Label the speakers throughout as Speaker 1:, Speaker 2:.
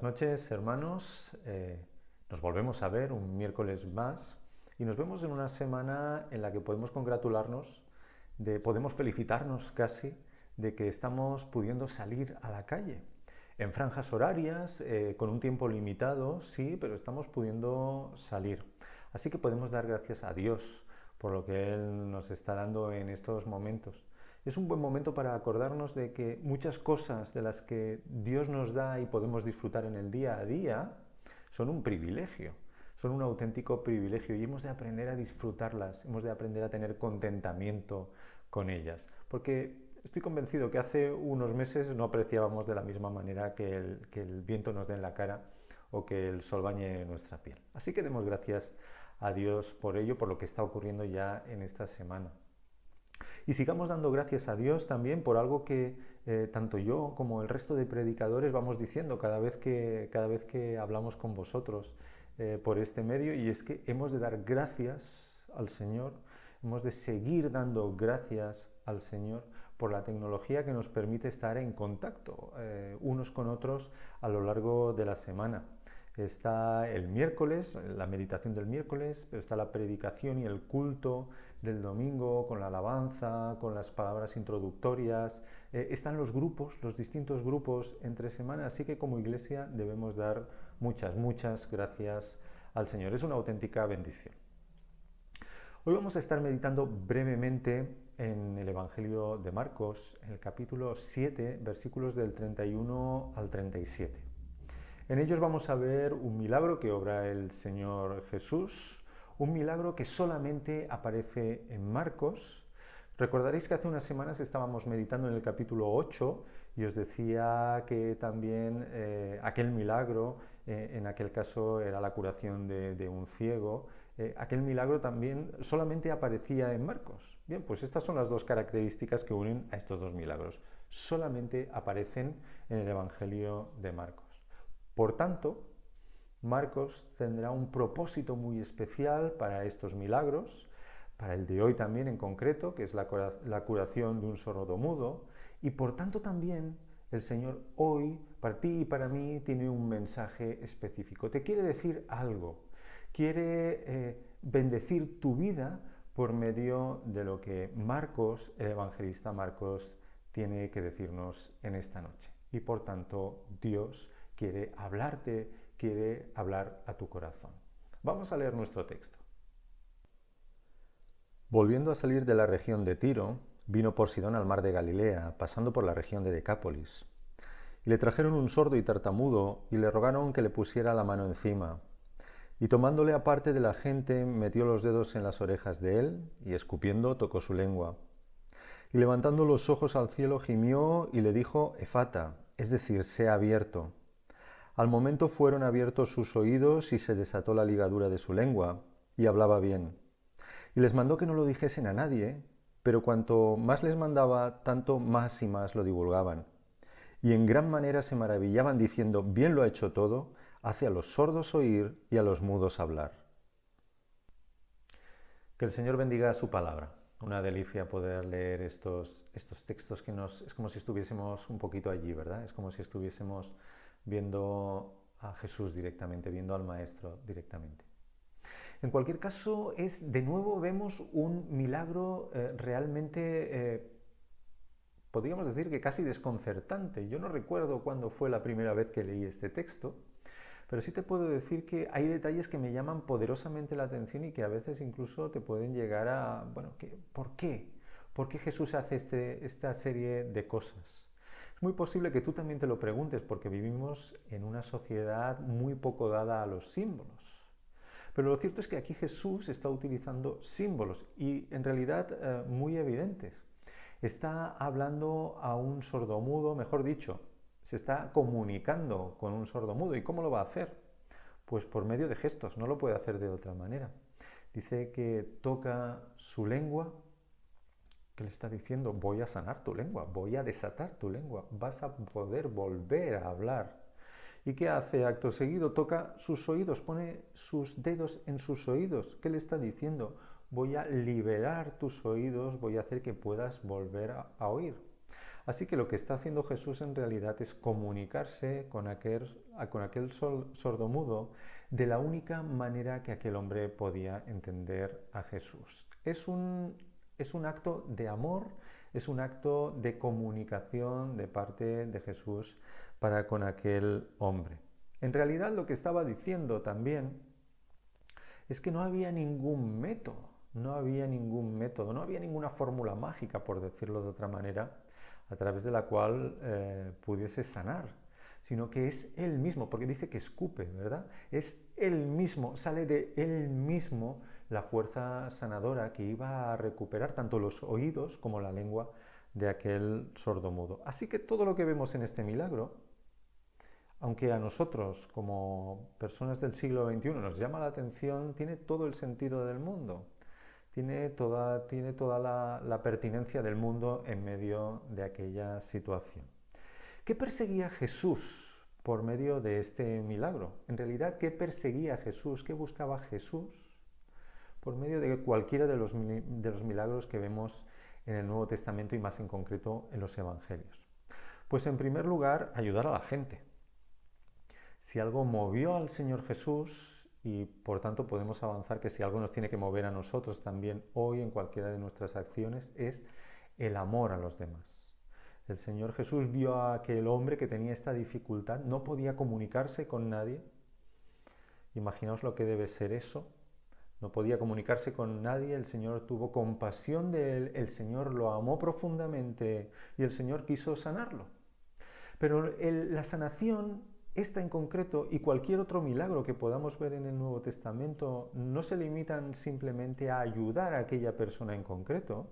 Speaker 1: Buenas noches, hermanos. Nos volvemos a ver un miércoles más y nos vemos en una semana en la que podemos congratularnos, podemos felicitarnos casi de que estamos pudiendo salir a la calle. En franjas horarias, con un tiempo limitado, sí, pero estamos pudiendo salir. Así que podemos dar gracias a Dios por lo que Él nos está dando en estos momentos. Es un buen momento para acordarnos de que muchas cosas de las que Dios nos da y podemos disfrutar en el día a día son un privilegio, son un auténtico privilegio y hemos de aprender a disfrutarlas, hemos de aprender a tener contentamiento con ellas. Porque estoy convencido que hace unos meses no apreciábamos de la misma manera que el viento nos dé en la cara o que el sol bañe nuestra piel. Así que demos gracias a Dios por ello, por lo que está ocurriendo ya en esta semana. Y sigamos dando gracias a Dios también por algo que tanto yo como el resto de predicadores vamos diciendo cada vez que hablamos con vosotros por este medio, y es que hemos de dar gracias al Señor, hemos de seguir dando gracias al Señor por la tecnología que nos permite estar en contacto unos con otros a lo largo de la semana. Está el miércoles, la meditación del miércoles, pero está la predicación y el culto del domingo, con la alabanza, con las palabras introductorias. Están los grupos, los distintos grupos entre semana, así que como iglesia debemos dar muchas gracias al Señor. Es una auténtica bendición. Hoy vamos a estar meditando brevemente en el Evangelio de Marcos, en el capítulo 7, versículos del 31 al 37. En ellos vamos a ver un milagro que obra el Señor Jesús, un milagro que solamente aparece en Marcos. Recordaréis que hace unas semanas estábamos meditando en el capítulo 8 y os decía que también aquel milagro, en aquel caso era la curación de un ciego, aquel milagro también solamente aparecía en Marcos. Bien, pues estas son las dos características que unen a estos dos milagros. Solamente aparecen en el Evangelio de Marcos. Por tanto, Marcos tendrá un propósito muy especial para estos milagros, para el de hoy también en concreto, que es la curación de un sordomudo, y por tanto también el Señor hoy, para ti y para mí, tiene un mensaje específico. Te quiere decir algo, quiere bendecir tu vida por medio de lo que Marcos, el evangelista Marcos, tiene que decirnos en esta noche. Y por tanto, Dios quiere hablarte, quiere hablar a tu corazón. Vamos a leer nuestro texto. Volviendo a salir de la región de Tiro, vino por Sidón al mar de Galilea, pasando por la región de Decápolis. Y le trajeron un sordo y tartamudo, y le rogaron que le pusiera la mano encima. Y tomándole aparte de la gente, metió los dedos en las orejas de él, y escupiendo tocó su lengua. Y levantando los ojos al cielo, gimió y le dijo, Efata, es decir, sea abierto. Al momento fueron abiertos sus oídos y se desató la ligadura de su lengua, y hablaba bien. Y les mandó que no lo dijesen a nadie, pero cuanto más les mandaba, tanto más y más lo divulgaban. Y en gran manera se maravillaban diciendo, bien lo ha hecho todo, hace a los sordos oír y a los mudos hablar. Que el Señor bendiga su palabra. Una delicia poder leer estos textos es como si estuviésemos un poquito allí, ¿verdad? Es como si estuviésemos viendo a Jesús directamente, viendo al Maestro directamente. En cualquier caso, de nuevo vemos un milagro realmente, podríamos decir que casi desconcertante. Yo no recuerdo cuándo fue la primera vez que leí este texto, pero sí te puedo decir que hay detalles que me llaman poderosamente la atención y que a veces incluso te pueden llegar a, bueno, ¿por qué? ¿Por qué Jesús hace esta serie de cosas? Es muy posible que tú también te lo preguntes, porque vivimos en una sociedad muy poco dada a los símbolos. Pero lo cierto es que aquí Jesús está utilizando símbolos y en realidad muy evidentes. Está hablando a un sordomudo, mejor dicho, se está comunicando con un sordomudo. ¿Y cómo lo va a hacer? Pues por medio de gestos, no lo puede hacer de otra manera. Dice que toca su lengua, que le está diciendo, voy a sanar tu lengua, voy a desatar tu lengua, vas a poder volver a hablar. ¿Y qué hace acto seguido? Toca sus oídos, pone sus dedos en sus oídos. ¿Qué le está diciendo? Voy a liberar tus oídos, voy a hacer que puedas volver a oír. Así que lo que está haciendo Jesús en realidad es comunicarse con aquel sordomudo de la única manera que aquel hombre podía entender a Jesús. Es un acto de amor, es un acto de comunicación de parte de Jesús para con aquel hombre. En realidad lo que estaba diciendo también es que no había ningún método, no había ninguna fórmula mágica, por decirlo de otra manera, a través de la cual pudiese sanar, sino que es Él mismo, porque dice que escupe, ¿verdad? Es Él mismo, sale de Él mismo la fuerza sanadora que iba a recuperar tanto los oídos como la lengua de aquel sordomudo. Así que todo lo que vemos en este milagro, aunque a nosotros como personas del siglo XXI nos llama la atención, tiene todo el sentido del mundo, tiene toda la pertinencia del mundo en medio de aquella situación. ¿Qué perseguía Jesús por medio de este milagro? En realidad, ¿qué perseguía Jesús? ¿Qué buscaba Jesús por medio de cualquiera de los milagros que vemos en el Nuevo Testamento y más en concreto en los Evangelios? Pues en primer lugar, ayudar a la gente. Si algo movió al Señor Jesús, y por tanto podemos avanzar que si algo nos tiene que mover a nosotros también hoy en cualquiera de nuestras acciones, es el amor a los demás. El Señor Jesús vio a aquel hombre que tenía esta dificultad, no podía comunicarse con nadie. Imaginaos lo que debe ser eso. No podía comunicarse con nadie, el Señor tuvo compasión de él, el Señor lo amó profundamente y el Señor quiso sanarlo. Pero la sanación, esta en concreto, y cualquier otro milagro que podamos ver en el Nuevo Testamento, no se limitan simplemente a ayudar a aquella persona en concreto,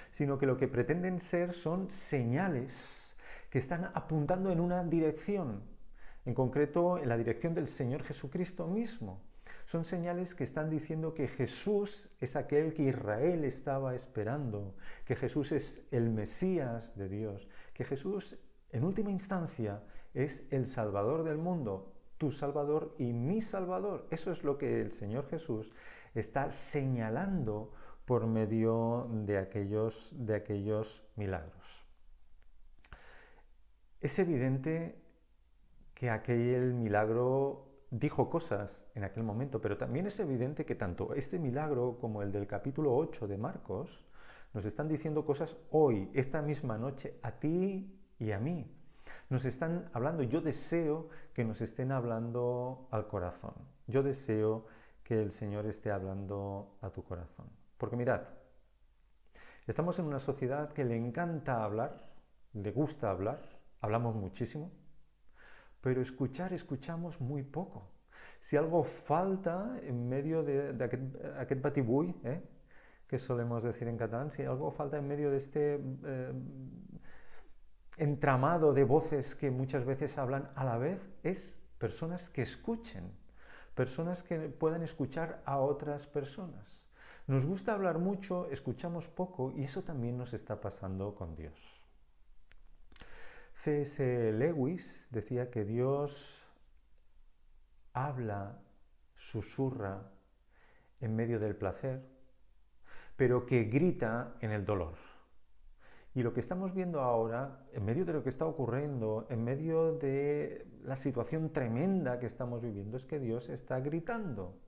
Speaker 1: sino que lo que pretenden ser son señales que están apuntando en una dirección, en concreto en la dirección del Señor Jesucristo mismo. Son señales que están diciendo que Jesús es aquel que Israel estaba esperando, que Jesús es el Mesías de Dios, que Jesús, en última instancia, es el Salvador del mundo, tu Salvador y mi Salvador. Eso es lo que el Señor Jesús está señalando por medio de aquellos milagros. Es evidente que aquel milagro dijo cosas en aquel momento, pero también es evidente que tanto este milagro como el del capítulo 8 de Marcos nos están diciendo cosas hoy, esta misma noche, a ti y a mí. Nos están hablando, yo deseo que nos estén hablando al corazón. Yo deseo que el Señor esté hablando a tu corazón. Porque mirad, estamos en una sociedad que le encanta hablar, le gusta hablar, hablamos muchísimo, pero escuchamos muy poco. Si algo falta en medio de aquest batibull, que solemos decir en catalán, si algo falta en medio de este entramado de voces que muchas veces hablan a la vez, es personas que escuchen, personas que puedan escuchar a otras personas. Nos gusta hablar mucho, escuchamos poco y eso también nos está pasando con Dios. C.S. Lewis decía que Dios habla, susurra en medio del placer, pero que grita en el dolor. Y lo que estamos viendo ahora, en medio de lo que está ocurriendo, en medio de la situación tremenda que estamos viviendo, es que Dios está gritando.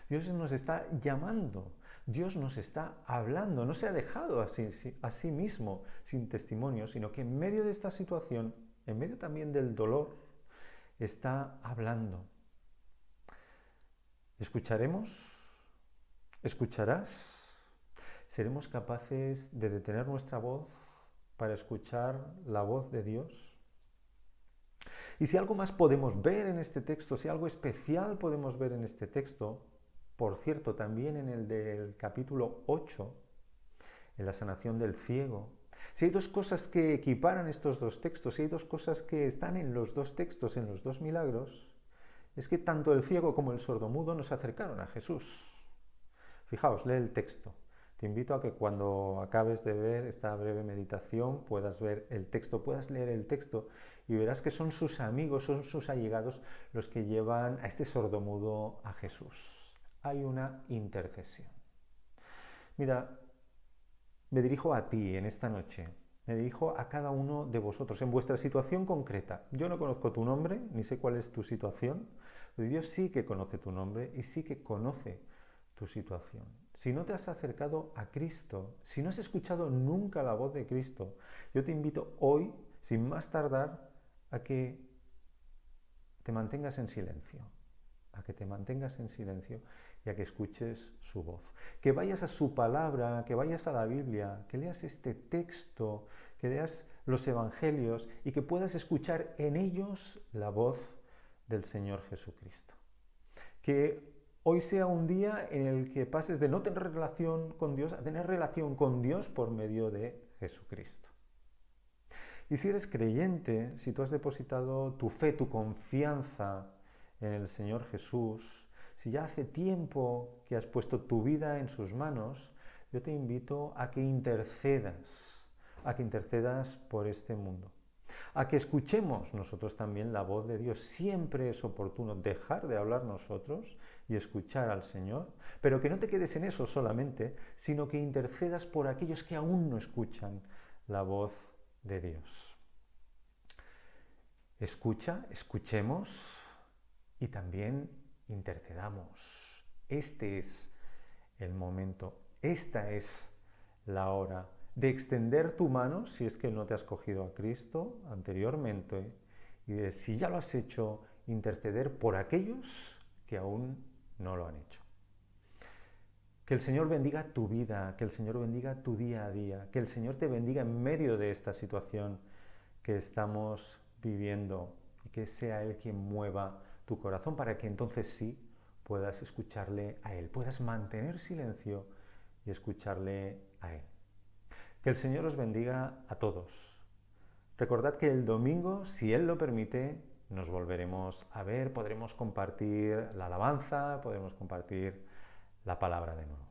Speaker 1: Dios nos está llamando. Dios nos está hablando. No se ha dejado a sí mismo sin testimonio, sino que en medio de esta situación, en medio también del dolor, está hablando. ¿Escucharemos? ¿Escucharás? ¿Seremos capaces de detener nuestra voz para escuchar la voz de Dios? Y si algo más podemos ver en este texto, si algo especial podemos ver en este texto, por cierto, también en el del capítulo 8, en la sanación del ciego, si hay dos cosas que equiparan estos dos textos, si hay dos cosas que están en los dos textos, en los dos milagros, es que tanto el ciego como el sordomudo nos acercaron a Jesús. Fijaos, lee el texto. Te invito a que cuando acabes de ver esta breve meditación puedas ver el texto, puedas leer el texto y verás que son sus amigos, son sus allegados los que llevan a este sordomudo a Jesús. Hay una intercesión. Mira, me dirijo a ti en esta noche Me dirijo a cada uno de vosotros en vuestra situación concreta. Yo no conozco tu nombre, ni sé cuál es tu situación, pero Dios sí que conoce tu nombre y sí que conoce tu situación. Si no te has acercado a Cristo, si no has escuchado nunca la voz de Cristo, yo te invito hoy, sin más tardar, a que te mantengas en silencio, a que te mantengas en silencio y a que escuches su voz. Que vayas a su palabra, que vayas a la Biblia, que leas este texto, que leas los evangelios y que puedas escuchar en ellos la voz del Señor Jesucristo. Que hoy sea un día en el que pases de no tener relación con Dios a tener relación con Dios por medio de Jesucristo. Y si eres creyente, si tú has depositado tu fe, tu confianza en el Señor Jesús, si ya hace tiempo que has puesto tu vida en sus manos, yo te invito a que intercedas por este mundo. A que escuchemos nosotros también la voz de Dios. Siempre es oportuno dejar de hablar nosotros y escuchar al Señor, pero que no te quedes en eso solamente, sino que intercedas por aquellos que aún no escuchan la voz de Dios. Escuchemos y también intercedamos. Este es el momento, esta es la hora de extender tu mano si es que no te has cogido a Cristo anteriormente y de, si ya lo has hecho, interceder por aquellos que aún no lo han hecho. Que el Señor bendiga tu vida, que el Señor bendiga tu día a día, que el Señor te bendiga en medio de esta situación que estamos viviendo y que sea Él quien mueva tu corazón para que entonces sí puedas escucharle a Él, puedas mantener silencio y escucharle a Él. Que el Señor os bendiga a todos. Recordad que el domingo, si Él lo permite, nos volveremos a ver, podremos compartir la alabanza, podremos compartir la palabra de nuevo.